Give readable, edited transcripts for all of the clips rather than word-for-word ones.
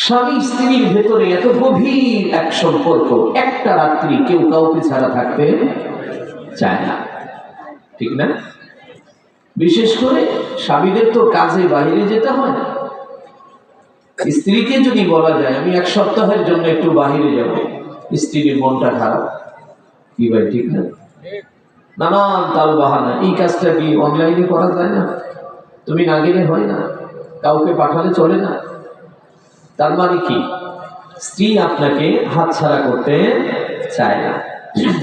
স্বামী স্ত্রীর ভেতরে এত গভীর এক সম্পর্ক, একটা রাত্রি কেউ কাউকে ছাড়া থাকতে চায় না, ঠিক না? বিশেষ করে স্বামীদের তো কাজে বাইরে যেতে হয়। স্ত্রীকে যদি বলা যায় আমি এক সপ্তাহের জন্য একটু বাহিরে যাব, স্ত্রীর মনটা খারাপ, কি ভাই ঠিক না? নানান তাল বাহানা, এই কাজটা কি অনলাইনে করা যায় না? তুমি না গেলে হয় না, কাউকে পাঠালে চলে না। তার মানে কি, স্ত্রী আপনাকে হাতছাড়া করতে চায় না,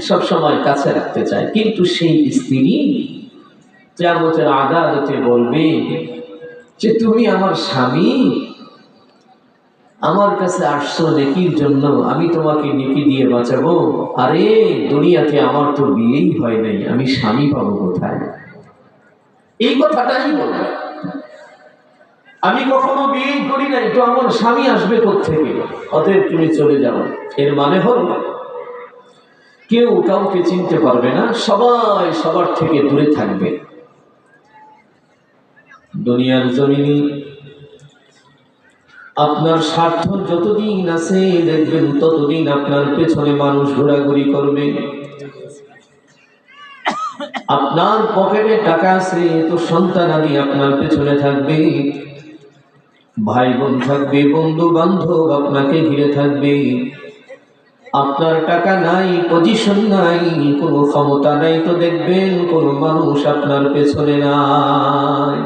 সবসময় কাছে রাখতে চায়। কিন্তু সেই স্ত্রী কিয়ামতের আদালতে বলবে যে তুমি আমার স্বামী, আমার কাছে আসছো নেকির জন্য, আমি তোমাকে নেকি দিয়ে বাঁচাবো। আরে দুনিয়াতে আমার তো বিয়েই হয় নাই, আমি স্বামী পাবো কোথায়? এই কথাটাই বলবে। আমি কখনো বিয়েই করি নাই, তো আমার স্বামী আসবে কোত্থেকে? অতএব তুমি চলে যাও। এর মানে হল কেউ কাউকে চিনতে পারবে না, সবাই সবার থেকে দূরে থাকবে। দুনিয়ার জমিনে আপনার স্বার্থ যতদিন আছে দেখবেন ততদিন আপনার পেছনে মানুষ ঘোরাঘুরি করবে। আপনার পকেটে টাকা আছে তো সন্তান আদি আপনার পেছনে থাকবে, ভাই বোন থাকবে, বন্ধু বান্ধব আপনাকে ঘিরে থাকবে। আপনার টাকা নাই, পজিশন নাই, কোনো ক্ষমতা নাই, তো দেখবেন কোনো মানুষ আপনার পেছনে নাই।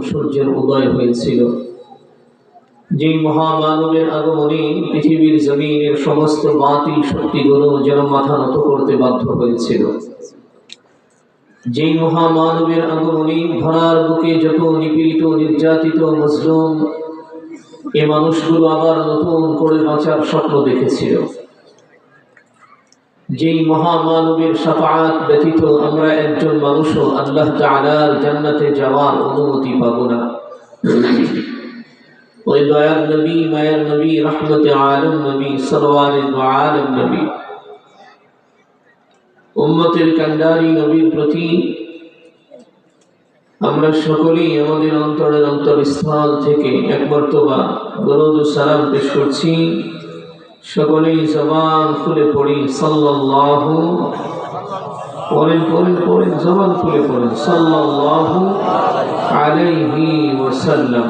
সূর্যের উদয় হয়েছিল, যে মহামানবের আগমনে পৃথিবীর জমিনের সমস্ত বাতিল শক্তিগুলো যেন মাথা নত করতে বাধ্য হয়েছিল। যে মহামানবের আগমনে ধরার বুকে যত নিপীড়িত নির্যাতিত মুসলিম এ মানুষগুলো আবার নতুন করে বাঁচার স্বপ্ন দেখেছিল। যেই মহামানবের শাফাআত ব্যতীত আমরা একজন মানুষও আল্লাহ তাআলার জান্নাতে যাওয়ার অনুমতি পাব না। ওই দয়ার নবী, মায়ের নবী, রহমতে আলম নবী, সরওয়ারে আলম নবী, উম্মতের কান্ডারি নবীর প্রতি আমরা সকলেই আমাদের অন্তরের অন্তরস্থল থেকে এক মর্তবা দরুদ ও সালাম পেশ করছি। সকলেই জবান খুলে পড়ি সাল্লাল্লাহু, পড়েন পড়েন পড়েন, জবান খুলে পড়েন সাল্লাল্লাহু আলাইহি ওয়াসাল্লাম।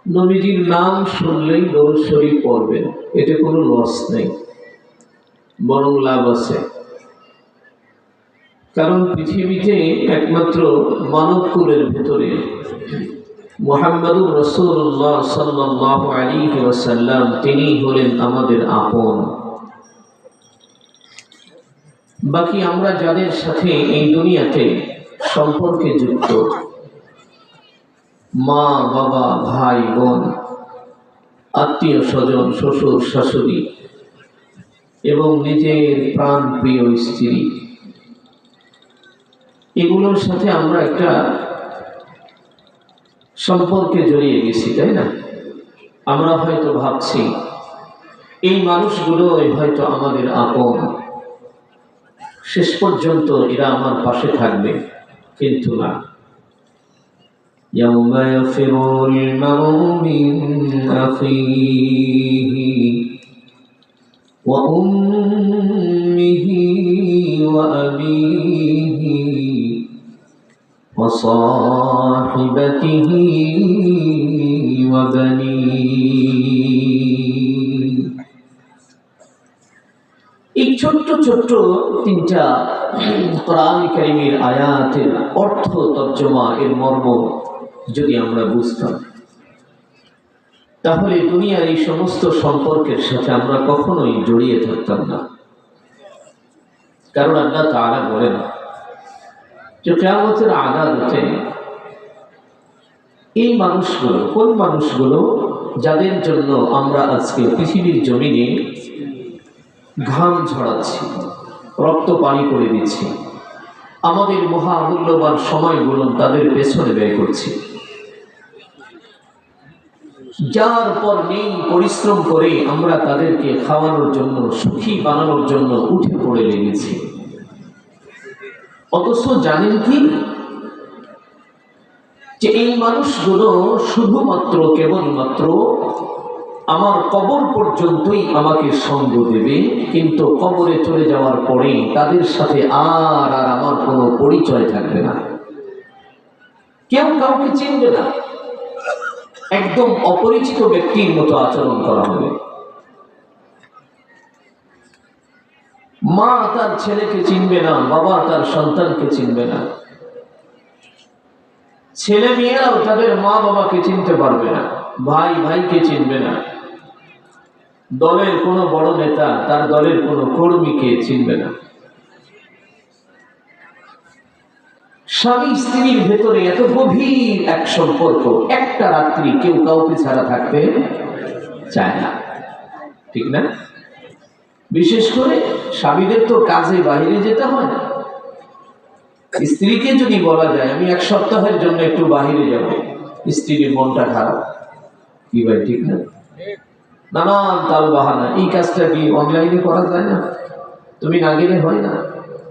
নবীজির নাম শুনলেই দরুদ শরীফ পড়বেন, এতে কোনো লস নেই, বরং লাভ আছে। কারণ পৃথিবীতে একমাত্র মানবকুলের ভেতরে মুহাম্মদুর রাসূলুল্লাহ সাল্লাল্লাহু আলাইহি ওয়াসাল্লাম, তিনি হলেন আমাদের আপন। বাকি আমরা যাদের সাথে এই দুনিয়াতে সম্পর্কে যুক্ত, মা বাবা, ভাই বোন, আত্মীয় স্বজন, শ্বশুর শাশুড়ি এবং নিজের প্রাণ প্রিয় স্ত্রী, এগুলোর সাথে আমরা একটা সম্পর্কে জড়িয়ে গেছি, তাই না? আমরা হয়তো ভাবছি এই মানুষগুলো হয়তো আমাদের আপন, শেষ পর্যন্ত এরা আমার পাশে থাকবে, কিন্তু না। يوم يفر المرء من أخيه وأمه وأبيه وصاحبته وبنيه। এই ছোট্ট ছোট্ট তিনটা কোরআন কারীমের আয়াতের অর্থ তর্জমা, এর মর্ম যদি আমরা বুঝতাম, তাহলে দুনিয়ার এই সমস্ত সম্পর্কের সাথে আমরা কখনোই জড়িয়ে থাকতাম না। কারণ আল্লাহ তাআলা বলেন যে কিয়ামতের আদালতে এই মানুষগুলো, কোন মানুষগুলো? যাদের জন্য আমরা আজকে পৃথিবীর জমিনে ঘাম ঝরাচ্ছি, রক্ত পানি করে দিচ্ছি, আমাদের মহামূল্যবান সময়গুলো তাদের পেছনে ব্যয় করছি, যার পর নেই পরিশ্রম করে আমরা তাদেরকে খাওয়ানোর জন্য, সুখী বানানোর জন্য উঠে পড়ে লেগেছি। অথচ জানেন কি যে এই মানুষগুলো শুধুমাত্র কেবলমাত্র আমার কবর পর্যন্তই আমাকে সঙ্গ দেবে, কিন্তু কবরে চলে যাওয়ার পরে তাদের সাথে আর আমার কোনো পরিচয় থাকবে না। কেউ কাউকে চিনবে না, একদম অপরিচিত ব্যক্তির মতো আচরণ করা হবে। মা তার ছেলেকে চিনবে না, বাবা তার সন্তানকে চিনবে না, ছেলে মেয়েরাও তাদের মা বাবাকে চিনতে পারবে না, ভাই ভাইকে চিনবে না, দলের কোনো বড় নেতা তার দলের কোনো কর্মীকে চিনবে না। স্বামী স্ত্রীর ভেতরে এত গভীর এক সম্পর্ক, একটা রাত্রি কেউ কাউকে ছাড়া থাকতে চায় না, ঠিক না? বিশেষ করে স্বামীদের তো কাজে বাইরে যেতে হয় না। স্ত্রীকে যদি বলা যায় আমি এক সপ্তাহের জন্য একটু বাহিরে যাব, স্ত্রীর মনটা খারাপ, কি ভাই ঠিক না? নানান তাল বাহানা। এই কাজটা কি অনলাইনে করা যায় না? তুমি না গেলে হয় না,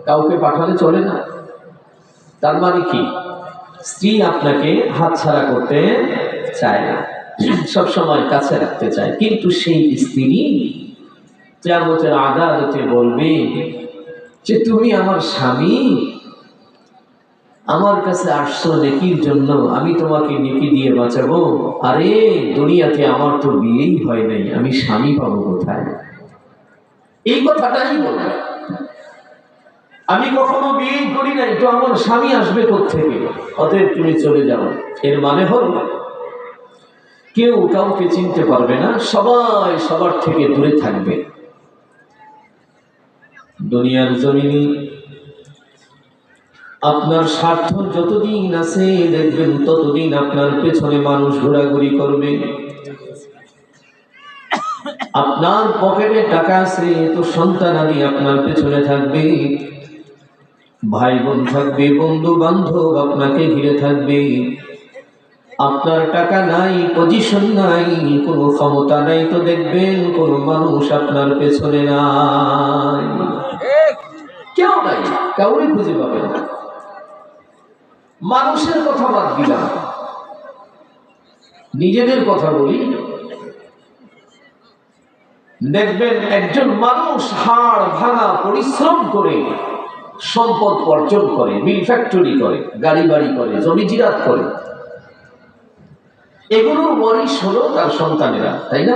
কাউকে পাঠালে চলে না। তার মানে কি, স্ত্রী আপনাকে হাতছাড়া করতে চায় না, সবসময় কাছে রাখতে চায়। কিন্তু সেই স্ত্রী কিয়ামতের আদালতে বলবে যে তুমি আমার স্বামী, আমার কাছে আসছো নেকির জন্য, আমি তোমাকে নেকি দিয়ে বাঁচাবো। আরে দুনিয়াতে আমার তো বিয়েই হয় নাই, আমি স্বামী পাবো কোথায়? এই কথাটাই বলবে। আমি কখনো বিয়েই করি নাই, তো আমার স্বামী আসবে কোত্থেকে? অতএব তুমি চলে যাও। এর মানে হল কেউ কাউকে চিনতে পারবে না, সবাই সবার থেকে দূরে থাকবে। দুনিয়ার জমিনে আপনার স্বার্থ যতদিন আছে দেখবেন ততদিন আপনার পেছনে মানুষ ঘোরাঘুরি করবে। আপনার পকেটে টাকা আছে তো সন্তান আদি আপনার পেছনে থাকবে, ভাই বোন থাকবে, বন্ধু বান্ধব আপনাকে ঘিরে থাকবে। আপনার টাকা নাই, পজিশন নাই, কোনো ক্ষমতা নাই, তো দেখবেন কোনো মানুষ আপনার পেছনে নাই, কেউ নাই, কাউরে খুঁজে পাবেন না। মানুষের কথা বাদ দিলাম, নিজেদের কথা বলি। দেখবেন একজন মানুষ হাড় ভাঙা পরিশ্রম করে সম্পদ অর্জন করে, মিল ফ্যাক্টরি করে, গাড়ি বাড়ি করে, জমি জিরাত করে, এগুলোর ওয়ারিশ হলো তার সন্তানেরা, তাই না?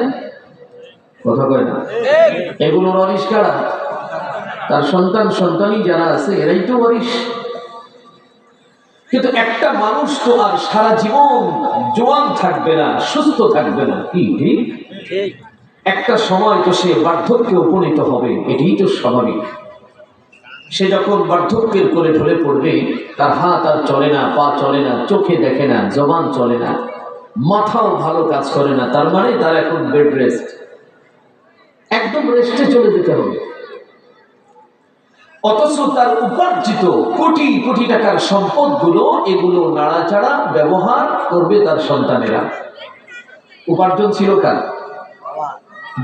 কথা কয় না? এগুলোর ওয়ারিশ কারা? তার সন্তান সন্তানী যারা আছে এরাই তো ওয়ারিশ। কিন্তু একটা মানুষ তো আর সারা জীবন জোয়ান থাকবে না, সুস্থ থাকবে না, কি ঠিক? একটা সময় তো সে বার্ধক্যে উপনীত হবে, এটাই তো স্বাভাবিক। সে যখন বার্ধক্যের কোলে ঢলে পড়বে, তার হাত আর চলে না, পা চলে না, চোখে দেখে না, জবান চলে না, মাথাও ভালো কাজ করে না, তার মানে তার এখন বেড রেস্ট, একদম রেস্টে চলে যেতে হবে। অথচ তার উপার্জিত কোটি কোটি টাকার সম্পদগুলো, এগুলো নাড়াচাড়া ব্যবহার করবে তার সন্তানেরা। উপার্জন ছিল কার?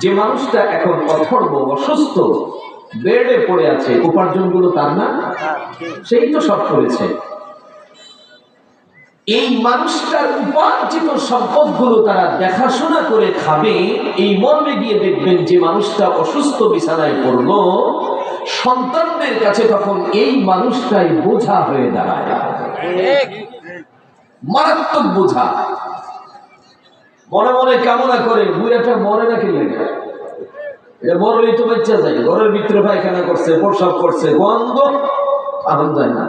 যে মানুষটা এখন অথর্ব, অসুস্থ, বেডে পড়ে আছে, উপার্জনগুলো তার না? সেই তো সব করেছে। এই মানুষটার উপার্জিত সম্পদগুলো তারা দেখাশোনা করে খাবে। এই মর্মে গিয়ে দেখবেন যে মানুষটা অসুস্থ বিছানায় পড়লো, সন্তানদের কাছে তখন এই মানুষটাই বোঝা হয়ে দাঁড়ায়, মারাত্মক বোঝা। মনে মনে কামনা করে বুড়াটা মরে নাকি লেগে, এটা মরলেই তো বাচ্চা যায়, ঘরের ভিতরে পায়খানা করছে, প্রসাব করছে, গন্ধ আরাম যায় না,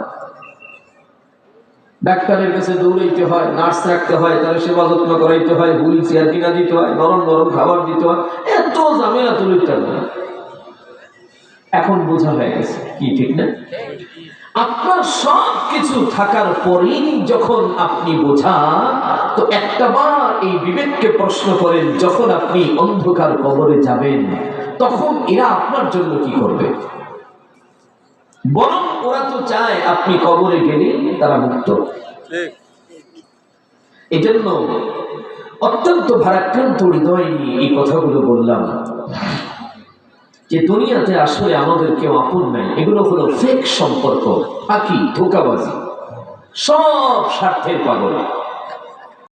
ডাক্তারের কাছে দৌড়াইতে হয়, নার্স রাখতে হয়, তার সেবা যত্ন করাইতে হয়, হুইল চেয়ার কিনা দিতে হয়, নরম নরম খাবার দিতে হয়, এত ঝামেলা তুলিতে হয়। এখন বোঝা হয়ে গেছে, কি ঠিক না? আপনার সব কিছু থাকার পরেই যখন আপনি বোঝা, তো একটাবার এই বিবেককে প্রশ্ন করেন, যখন আপনি অন্ধকার কবরে যাবেন তখন এরা আপনার জন্য কি করবে? বরং ওরা তো চায় আপনি কবরে গেলে তারা মুক্ত। এজন্য অত্যন্ত ভারাক্রান্ত হৃদয় নিয়ে এই কথাগুলো বললাম। যে দুনিয়াতে আসলে আমাদের কেউ আপন নাই, এগুলো হলো ফেক সম্পর্ক, ফাঁকি, ধোঁকাবাজি, সব স্বার্থের পাগল।